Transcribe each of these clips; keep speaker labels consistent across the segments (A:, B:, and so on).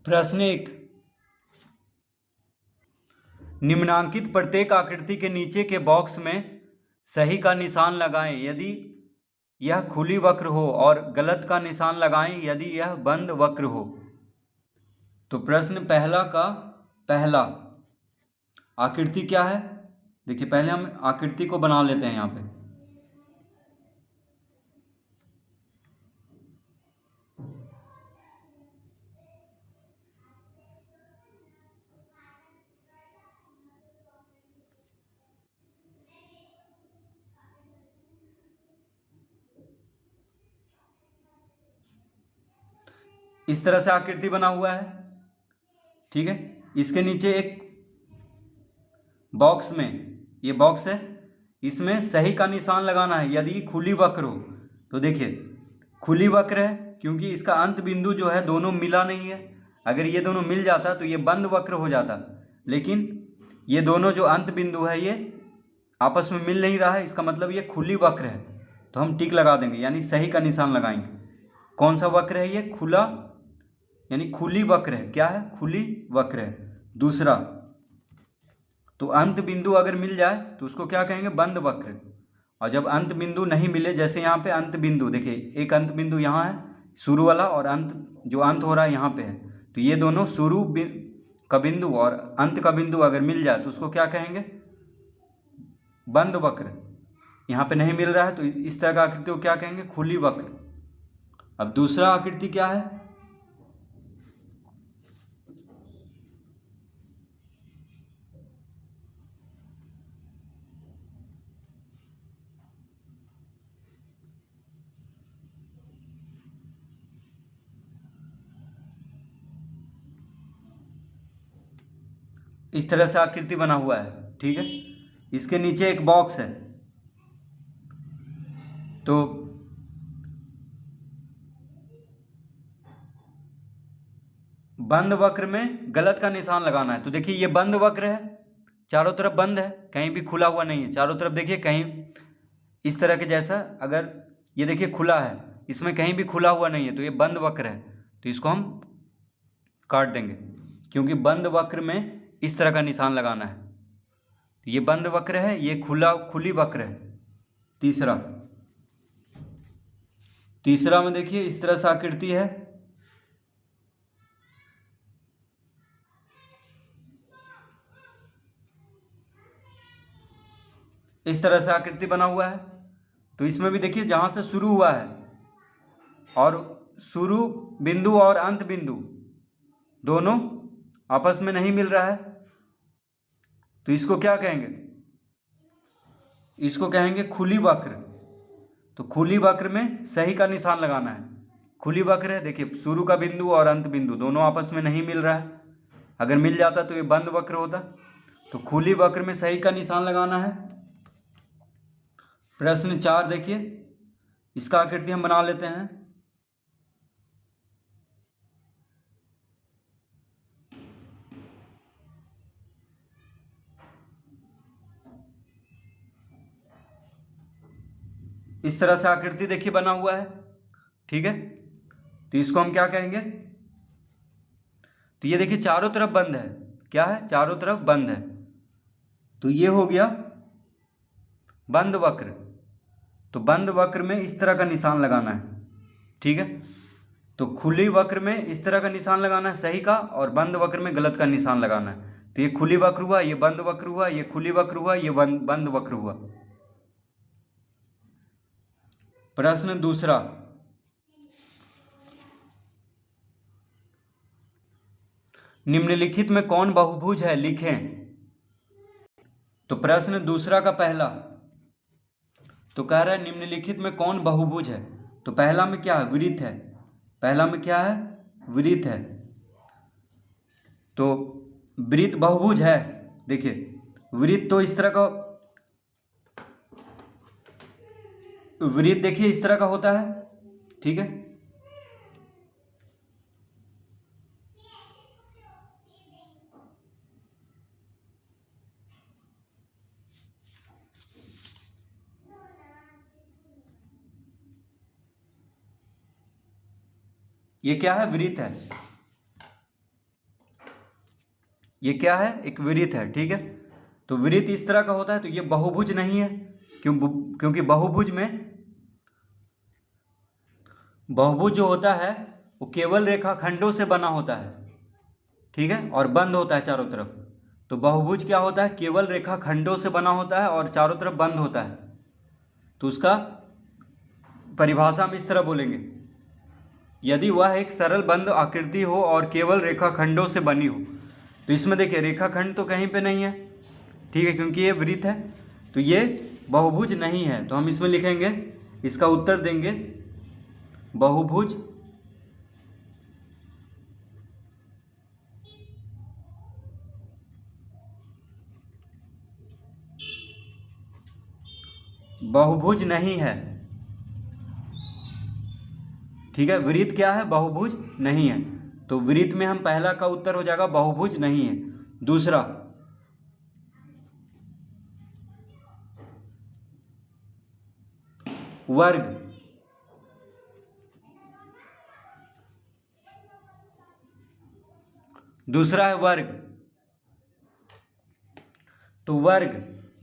A: प्रश्न 1, निम्नांकित प्रत्येक आकृति के नीचे के बॉक्स में सही का निशान लगाएं यदि यह खुली वक्र हो और गलत का निशान लगाएं यदि यह बंद वक्र हो। तो प्रश्न पहला का पहला आकृति क्या है? देखिए, पहले हम आकृति को बना लेते हैं यहाँ पे। इस तरह से आकृति बना हुआ है, ठीक है। इसके नीचे एक बॉक्स में, ये बॉक्स है, इसमें सही का निशान लगाना है यदि खुली वक्र हो। तो देखिए, खुली वक्र है क्योंकि इसका अंत बिंदु जो है दोनों मिला नहीं है। अगर ये दोनों मिल जाता तो ये बंद वक्र हो जाता, लेकिन ये दोनों जो अंत बिंदु है ये आपस में मिल नहीं रहा है, इसका मतलब ये खुली वक्र है। तो हम टिक लगा देंगे, यानी सही का निशान लगाएंगे। कौन सा वक्र है ये? खुला, यानी खुली वक्र है। क्या है? खुली वक्र है। दूसरा, तो अंत बिंदु अगर मिल जाए तो उसको क्या कहेंगे? बंद वक्र। और जब अंत बिंदु नहीं मिले, जैसे यहाँ पे अंत बिंदु देखिए, एक अंत बिंदु यहाँ है शुरू वाला, और अंत जो अंत हो रहा है यहाँ पे है, तो ये दोनों शुरू का बिंदु और अंत का बिंदु अगर मिल जाए तो उसको क्या कहेंगे? बंद वक्र। यहाँ पे नहीं मिल रहा है तो इस तरह का आकृति को क्या कहेंगे? खुली वक्र। अब दूसरा आकृति क्या है? इस तरह से आकृति बना हुआ है, ठीक है। इसके नीचे एक बॉक्स है, तो बंद वक्र में गलत का निशान लगाना है। तो देखिए, ये बंद वक्र है, चारों तरफ बंद है, कहीं भी खुला हुआ नहीं है। चारों तरफ देखिए, कहीं इस तरह के जैसा, अगर ये देखिए खुला है, इसमें कहीं भी खुला हुआ नहीं है, तो ये बंद वक्र है। तो इसको हम काट देंगे, क्योंकि बंद वक्र में इस तरह का निशान लगाना है। तो ये बंद वक्र है, ये खुली वक्र है। तीसरा में देखिए, इस तरह से आकृति है। इस तरह से आकृति बना हुआ है। तो इसमें भी देखिए, जहाँ से शुरू हुआ है और शुरू बिंदु और अंत बिंदु दोनों आपस में नहीं मिल रहा है, तो इसको क्या कहेंगे? इसको कहेंगे खुली वक्र। तो खुली वक्र में सही का निशान लगाना है। खुली वक्र है, देखिए शुरू का बिंदु और अंत बिंदु दोनों आपस में नहीं मिल रहा है। अगर मिल जाता तो ये बंद वक्र होता। तो खुली वक्र में सही का निशान लगाना है। प्रश्न 4 देखिए, इसका आकृति हम बना लेते हैं। इस तरह से आकृति देखिए बना हुआ है, ठीक है। तो इसको हम क्या कहेंगे? तो ये देखिए चारों तरफ बंद है। क्या है? चारों तरफ बंद है। तो ये हो गया बंद वक्र। तो बंद वक्र में इस तरह का निशान लगाना है, ठीक है। तो खुली वक्र में इस तरह का निशान लगाना है सही का, और बंद वक्र में गलत का निशान लगाना है। तो ये खुली वक्र हुआ, ये बंद वक्र हुआ, ये खुली वक्र हुआ, ये बंद वक्र हुआ। प्रश्न दूसरा, निम्नलिखित में कौन बहुभुज है, लिखें। तो प्रश्न दूसरा का पहला, तो कह रहा है निम्नलिखित में कौन बहुभुज है। तो पहला में क्या है? वृत्त है। पहला में क्या है? वृत्त है। तो वृत्त बहुभुज है। देखिए, वृत्त तो इस तरह का, वृत्त देखिए इस तरह का होता है, ठीक है। ये क्या है? वृत्त है। ये क्या है, एक वृत्त है, ठीक है। तो वृत्त इस तरह का होता है, तो ये बहुभुज नहीं है, क्योंकि बहुभुज जो होता है वो केवल रेखाखंडों से बना होता है, ठीक है, और बंद होता है चारों तरफ। तो बहुभुज क्या होता है, केवल रेखाखंडों से बना होता है और चारों तरफ बंद होता है। तो उसका परिभाषा हम इस तरह बोलेंगे, यदि वह एक सरल बंद आकृति हो और केवल रेखाखंडों से बनी हो। तो इसमें देखिए रेखाखंड तो कहीं पे नहीं है, ठीक है, क्योंकि ये वृत्त है, तो ये बहुभुज नहीं है। तो हम इसमें लिखेंगे, इसका उत्तर देंगे बहुभुज बहुभुज नहीं है, ठीक है। वृत्त क्या है, बहुभुज नहीं है। तो वृत्त में हम पहला का उत्तर हो जाएगा बहुभुज नहीं है। दूसरा, वर्ग, दूसरा है वर्ग। तो वर्ग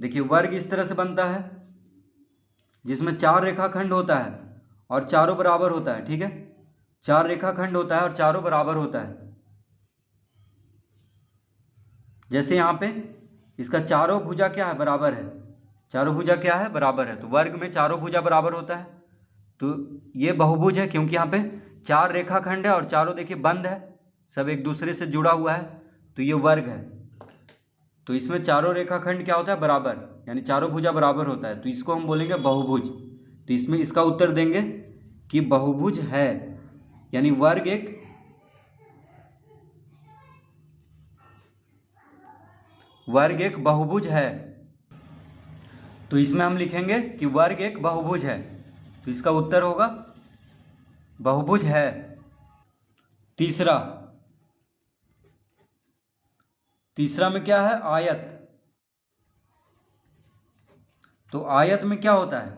A: देखिए, वर्ग इस तरह से बनता है जिसमें 4 रेखाखंड होता है और चारों बराबर होता है, ठीक है। 4 रेखाखंड होता है और चारों बराबर होता है। जैसे यहाँ पे इसका चारों भुजा क्या है, बराबर है। चारों भुजा क्या है, बराबर है। तो वर्ग में चारों भुजा बराबर होता है, तो ये बहुभुज है, क्योंकि यहाँ पे 4 रेखाखंड है और चारों देखिए बंद है, सब एक दूसरे से जुड़ा हुआ है, तो ये वर्ग है। तो इसमें चारों रेखाखंड क्या होता है, बराबर, यानी चारों भुजा बराबर होता है, तो इसको हम बोलेंगे बहुभुज। तो इसमें इसका उत्तर देंगे कि बहुभुज है, यानी वर्ग एक बहुभुज है। तो इसमें हम लिखेंगे कि वर्ग एक बहुभुज है, तो इसका उत्तर होगा बहुभुज है। तीसरा में क्या है, आयत। तो आयत में क्या होता है,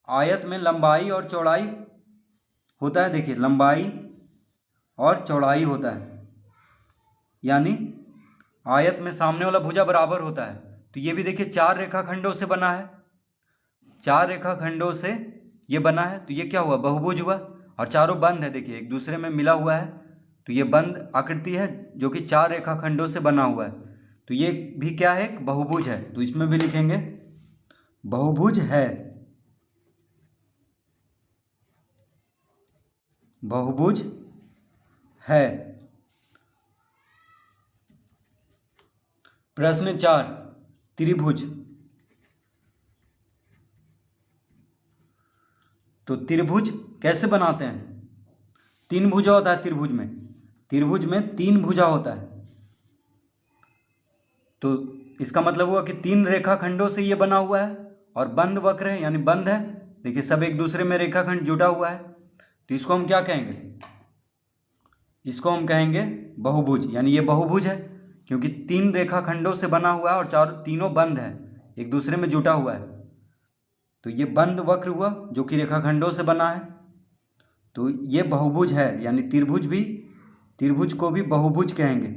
A: आयत में लंबाई और चौड़ाई होता है। देखिए लंबाई और चौड़ाई होता है, यानी आयत में सामने वाला भुजा बराबर होता है। तो ये भी देखिए 4 रेखाखंडों से बना है, 4 रेखाखंडों से ये बना है, तो ये क्या हुआ, बहुभुज हुआ। और चारों बंद है, देखिए एक दूसरे में मिला हुआ है, तो ये बंद आकृति है जो कि 4 रेखाखंडों से बना हुआ है, तो ये भी क्या है, एक बहुभुज है। तो इसमें भी लिखेंगे बहुभुज है, बहुभुज है। प्रश्न 4, त्रिभुज। तो त्रिभुज कैसे बनाते हैं, 3 भुजा होता है त्रिभुज में, त्रिभुज में 3 भुजा होता है। तो इसका मतलब हुआ कि 3 रेखाखंडों से ये बना हुआ है और बंद वक्र है, यानी बंद है, देखिए सब एक दूसरे में रेखाखंड जुड़ा हुआ है। तो इसको हम क्या कहेंगे, इसको हम कहेंगे बहुभुज, यानी ये बहुभुज है क्योंकि 3 रेखाखंडों से बना हुआ है और तीनों बंद है, एक दूसरे में जुटा हुआ है। तो ये बंद वक्र हुआ जो कि रेखाखंडों से बना है, तो ये बहुभुज है, यानी त्रिभुज को भी बहुभुज कहेंगे,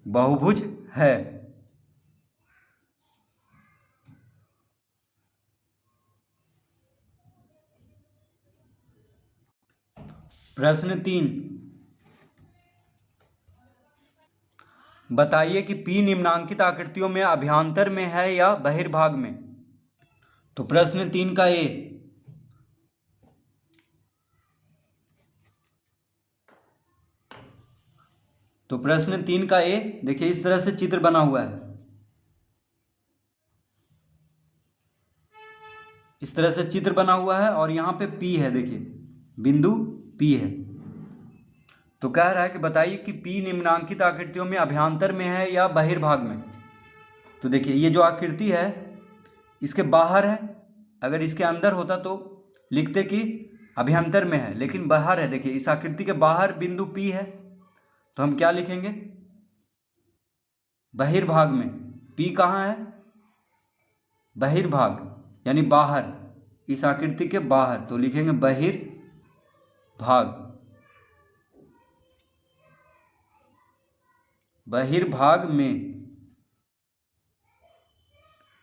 A: बहुभुज है। प्रश्न 3, बताइए कि P निम्नांकित आकृतियों में अभ्यांतर में है या बहिर्भाग में। तो प्रश्न 3 का ए, तो प्रश्न 3 का ए देखिए इस तरह से चित्र बना हुआ है, इस तरह से चित्र बना हुआ है और यहाँ पे P है, देखिए बिंदु P है। तो कह रहा है कि बताइए कि P निम्नांकित आकृतियों में अभ्यांतर में है या बहिर्भाग में। तो देखिए ये जो आकृति है इसके बाहर है, अगर इसके अंदर होता तो लिखते कि अभ्यंतर में है, लेकिन बाहर है। देखिए इस आकृति के बाहर बिंदु P है, तो हम क्या लिखेंगे, बहिर्भाग में। P कहाँ है, बहिर्भाग, यानी बाहर, इस आकृति के बाहर, तो लिखेंगे बहिर्भाग। बहिर्भाग में,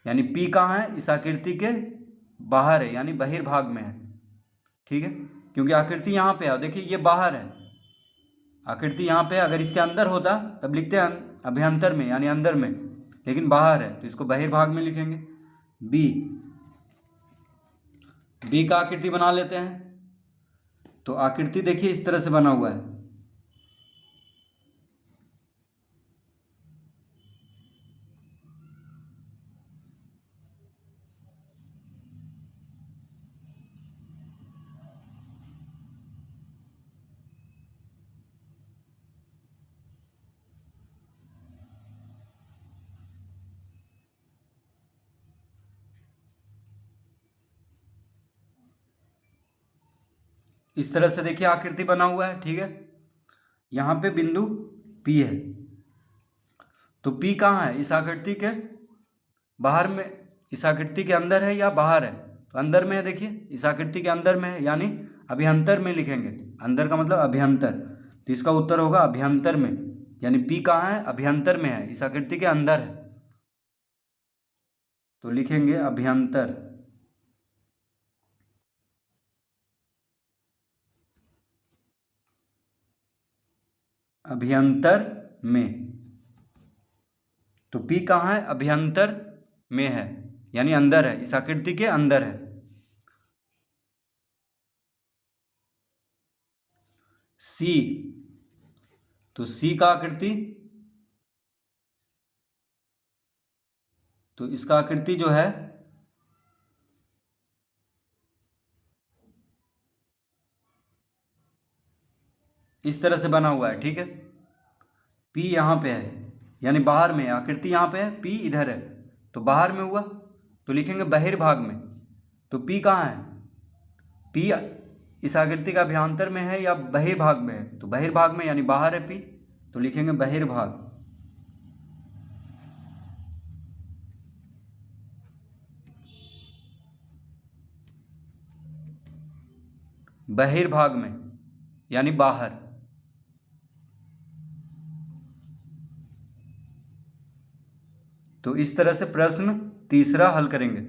A: यानी P कहाँ है, इस आकृति के बाहर है, यानी बहिर्भाग में है। ठीक है, क्योंकि आकृति यहाँ पे है, देखिए ये बाहर है, आकृति यहाँ पे, अगर इसके अंदर होता तब लिखते हैं अभ्यंतर में, यानी अंदर में, लेकिन बाहर है तो इसको बहिर्भाग में लिखेंगे। बी का आकृति बना लेते हैं। तो आकृति देखिए इस तरह से बना हुआ है। इस तरह से देखिए आकृति बना हुआ है। ठीक है, यहाँ पे बिंदु P है, तो P कहाँ है, इस आकृति के बाहर में, इस आकृति के अंदर है या बाहर है, तो अंदर में है। देखिए इस आकृति के अंदर में है, यानी अभ्यंतर में लिखेंगे। अंदर का मतलब अभ्यंतर, तो इसका उत्तर होगा अभ्यंतर में, यानी P कहाँ है, अभ्यंतर में है, इस आकृति के अंदर है, तो लिखेंगे अभ्यंतर। अभ्यंतर में, तो P कहाँ है, अभ्यंतर में है, यानी अंदर है, इस आकृति के अंदर है। C, तो C का आकृति, तो इसका आकृति जो है इस तरह से बना हुआ है। ठीक है, P यहाँ पे है, यानी बाहर में है, आकृति यहाँ पे है, P इधर है, तो बाहर में हुआ, तो लिखेंगे बहिर्भाग में। तो P कहाँ है, P इस आकृति का अभ्यंतर में है या बहिर्भाग में है, तो बहिर्भाग में, यानी बाहर है P, तो लिखेंगे बहिर्भाग। बहिर्भाग में यानी बाहर। तो इस तरह से प्रश्न तीसरा हल करेंगे।